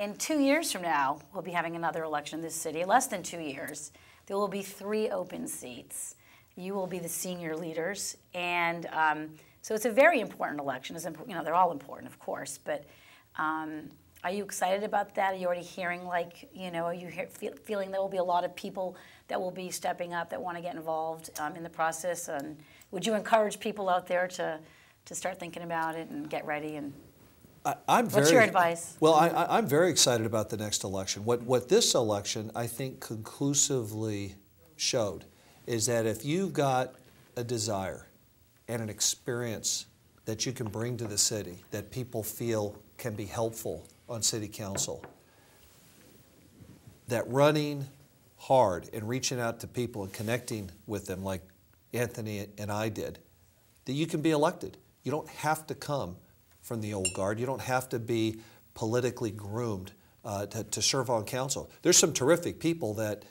in 2 years from now, we'll be having another election in this city, less than 2 years. There will be 3 open seats. You will be the senior leaders, and so it's a very important election. You know, they're all important, of course, but are you excited about that? Are you already hearing, like, you know, are you feeling there will be a lot of people that will be stepping up that want to get involved in the process? And would you encourage people out there to start thinking about it and get ready? And what's your advice? Well, I'm very excited about the next election. What this election, I think, conclusively showed is that if you've got a desire and an experience that you can bring to the city that people feel can be helpful on city council, that running hard and reaching out to people and connecting with them like Anthony and I did, that you can be elected. You don't have to come from the old guard. You don't have to be politically groomed to serve on council. There's some terrific people that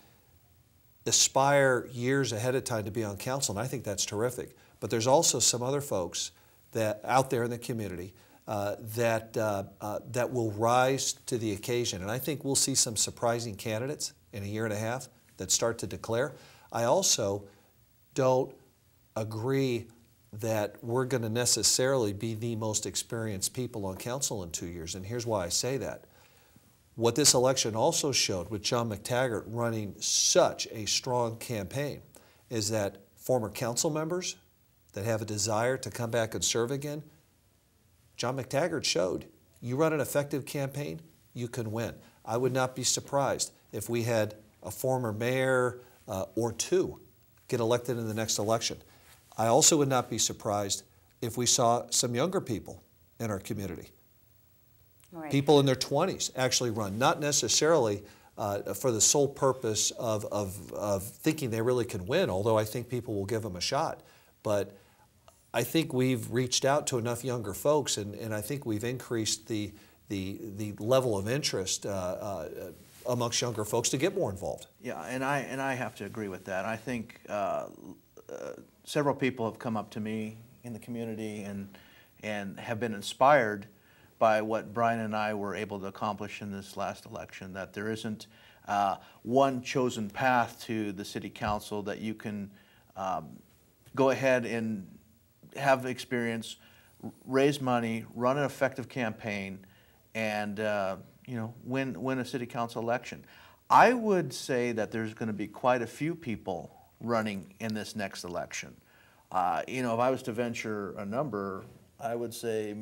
aspire years ahead of time to be on council, and I think that's terrific. But there's also some other folks that out there in the community that will rise to the occasion. And I think we'll see some surprising candidates in a year and a half that start to declare. I also don't agree that we're going to necessarily be the most experienced people on council in 2 years, and here's why I say that. What this election also showed, with John McTaggart running such a strong campaign, is that former council members that have a desire to come back and serve again, John McTaggart showed, you run an effective campaign, you can win. I would not be surprised if we had a former mayor or 2 get elected in the next election. I also would not be surprised if we saw some younger people in our community. Right. People in their 20s actually run, not necessarily for the sole purpose of thinking they really can win, although I think people will give them a shot. But I think we've reached out to enough younger folks, and I think we've increased the level of interest amongst younger folks to get more involved. Yeah, and I have to agree with that. I think several people have come up to me in the community and have been inspired by what Brian and I were able to accomplish in this last election, that there isn't one chosen path to the city council, that you can go ahead and have experience, raise money, run an effective campaign, and you know, win a city council election. I would say that there's going to be quite a few people running in this next election. You know, if I was to venture a number, I would say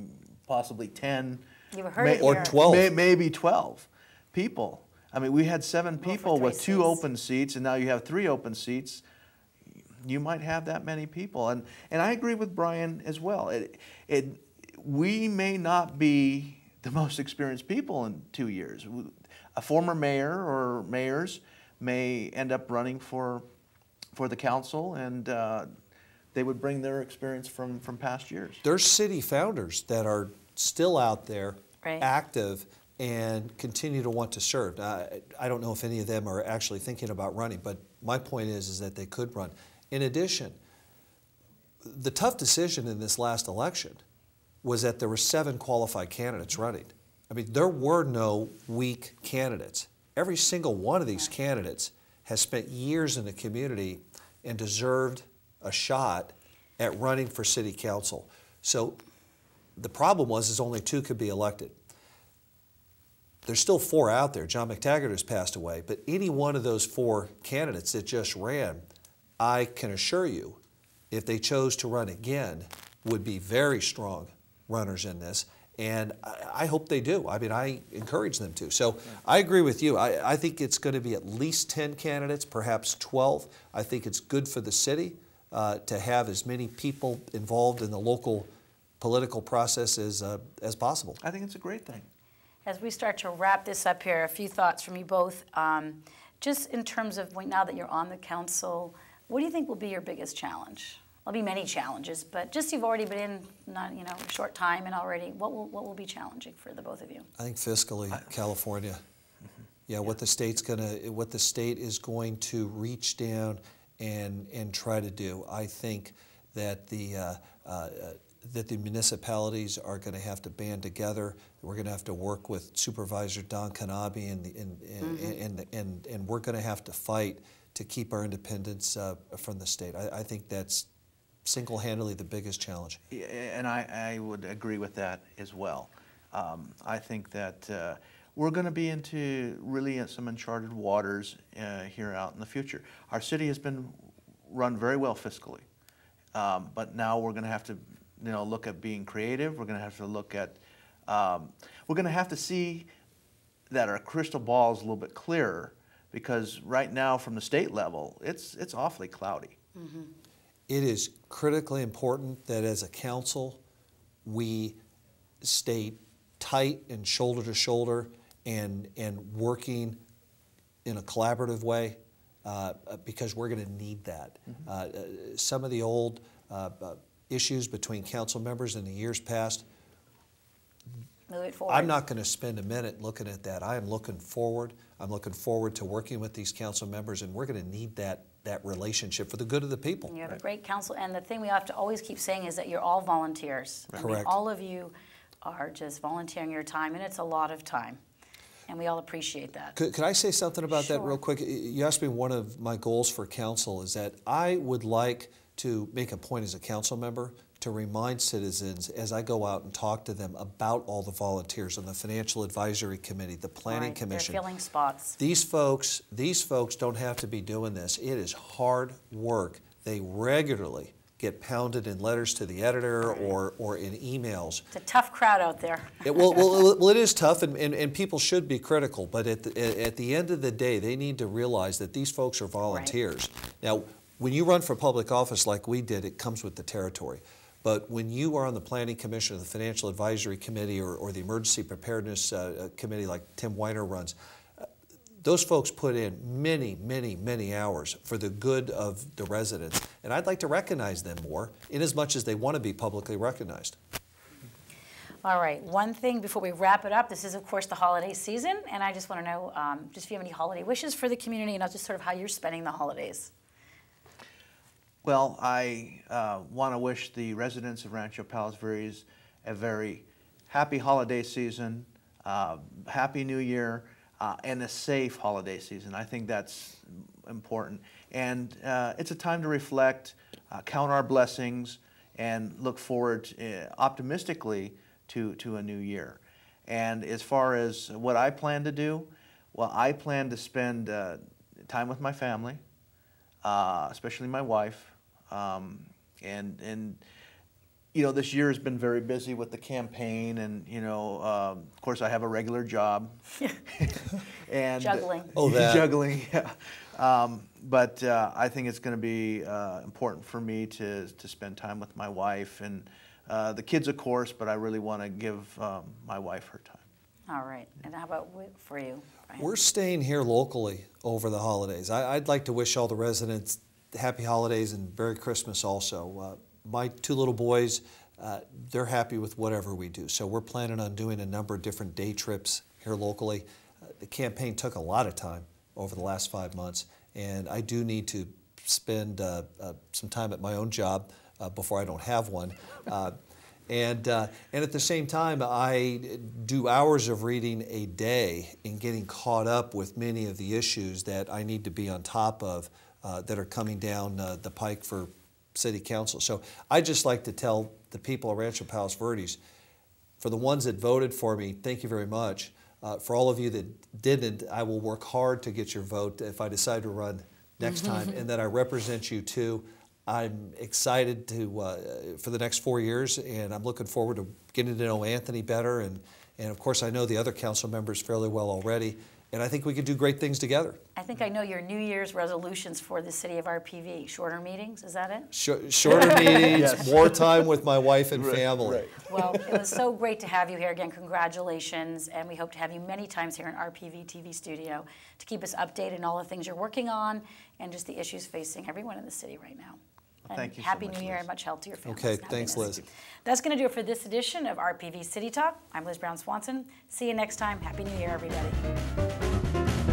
possibly 10, or 12, maybe 12 people. I mean, we had 7 people with 2 open seats, and now you have 3 open seats. You might have that many people, and I agree with Brian as well. We may not be the most experienced people in 2 years. A former mayor or mayors may end up running for the council, and they would bring their experience from past years. There's city founders that are still out there, right, active, and continue to want to serve. I don't know if any of them are actually thinking about running, but my point is that they could run. In addition, the tough decision in this last election was that there were 7 qualified candidates running. I mean, there were no weak candidates. Every single one of these candidates has spent years in the community and deserved a shot at running for city council. So the problem was only 2 could be elected. There's still 4 out there. John McTaggart has passed away, but any one of those 4 candidates that just ran, I can assure you, if they chose to run again, would be very strong runners in this, and I hope they do. I mean, I encourage them to. So I agree with you. I think it's going to be at least 10 candidates, perhaps 12. I think it's good for the city to have as many people involved in the local political process as possible. I think it's a great thing. As we start to wrap this up here, a few thoughts from you both. Just in terms of now that you're on the council, what do you think will be your biggest challenge? There'll be many challenges, but just you've already been in a short time, and already what will be challenging for the both of you? I think fiscally, California. Yeah, what the state is going to reach down and try to do. I think that the that the municipalities are going to have to band together. We're going to have to work with Supervisor Don Kanabe, and we're going to have to fight to keep our independence from the state. I think that's single-handedly the biggest challenge. Yeah, and I would agree with that as well. I think that we're going to be into really some uncharted waters here out in the future. Our city has been run very well fiscally, but now we're going to have to, look at being creative. We're going to have to look at, we're going to have to see that our crystal ball is a little bit clearer, because right now from the state level, it's awfully cloudy. Mm-hmm. It is critically important that as a council, we stay tight and shoulder to shoulder and working in a collaborative way, because we're going to need that. Mm-hmm. Some of the old issues between council members in the years past, move it forward. I'm not going to spend a minute looking at that. I am looking forward. I'm looking forward to working with these council members, and we're going to need that relationship for the good of the people. And you have a great council, and the thing we have to always keep saying is that you're all volunteers. Right. I mean, Correct. all of you are just volunteering your time, and it's a lot of time, and we all appreciate that. Could I say something about that Sure. real quick? You asked me, one of my goals for council is that I would like to make a point as a council member to remind citizens, as I go out and talk to them, about all the volunteers on the Financial Advisory Committee, the Planning Commission. They're filling spots. These folks don't have to be doing this. It is hard work. They regularly get pounded in letters to the editor or in emails. It's a tough crowd out there. Well, it is tough, and people should be critical, but at the end of the day, they need to realize that these folks are volunteers. Right. Now, when you run for public office like we did, it comes with the territory. But when you are on the Planning Commission or the Financial Advisory Committee or the Emergency Preparedness Committee like Tim Weiner runs, those folks put in many, many, many hours for the good of the residents. And I'd like to recognize them more, in as much as they want to be publicly recognized. All right, one thing before we wrap it up, this is of course the holiday season, and I just want to know just if you have any holiday wishes for the community, and just sort of how you're spending the holidays. Well, I want to wish the residents of Rancho Palos Verdes a very happy holiday season, happy New Year, and a safe holiday season. I think that's important. And it's a time to reflect, count our blessings, and look forward optimistically to a new year. And as far as what I plan to do, well, I plan to spend time with my family, especially my wife. And this year has been very busy with the campaign, and of course I have a regular job. And juggling. Juggling, yeah. But I think it's going to be important for me to spend time with my wife and the kids, of course. But I really want to give my wife her time. All right. And how about for you, Brian? We're staying here locally over the holidays. I'd like to wish all the residents happy holidays and Merry Christmas also. My two little boys, they're happy with whatever we do. So we're planning on doing a number of different day trips here locally. The campaign took a lot of time over the last 5 months, and I do need to spend some time at my own job before I don't have one. And at the same time, I do hours of reading a day and getting caught up with many of the issues that I need to be on top of that are coming down the pike for City Council. So I'd just like to tell the people of Rancho Palos Verdes, for the ones that voted for me, thank you very much. For all of you that didn't, I will work hard to get your vote if I decide to run next time, and that I represent you too. I'm excited for the next 4 years, and I'm looking forward to getting to know Anthony better, and of course I know the other council members fairly well already. And I think we could do great things together. I think I know your New Year's resolutions for the city of RPV. Shorter meetings, is that it? Shorter meetings, yes. More time with my wife and family. Right. Well, it was so great to have you here again. Congratulations. And we hope to have you many times here in RPV TV studio to keep us updated on all the things you're working on and just the issues facing everyone in the city right now. And thank you Happy so much, New Year Liz. and much health to your family. Okay, thanks, Liz. That's going to do it for this edition of RPV City Talk. I'm Liz Brown Swanson. See you next time. Happy New Year, everybody.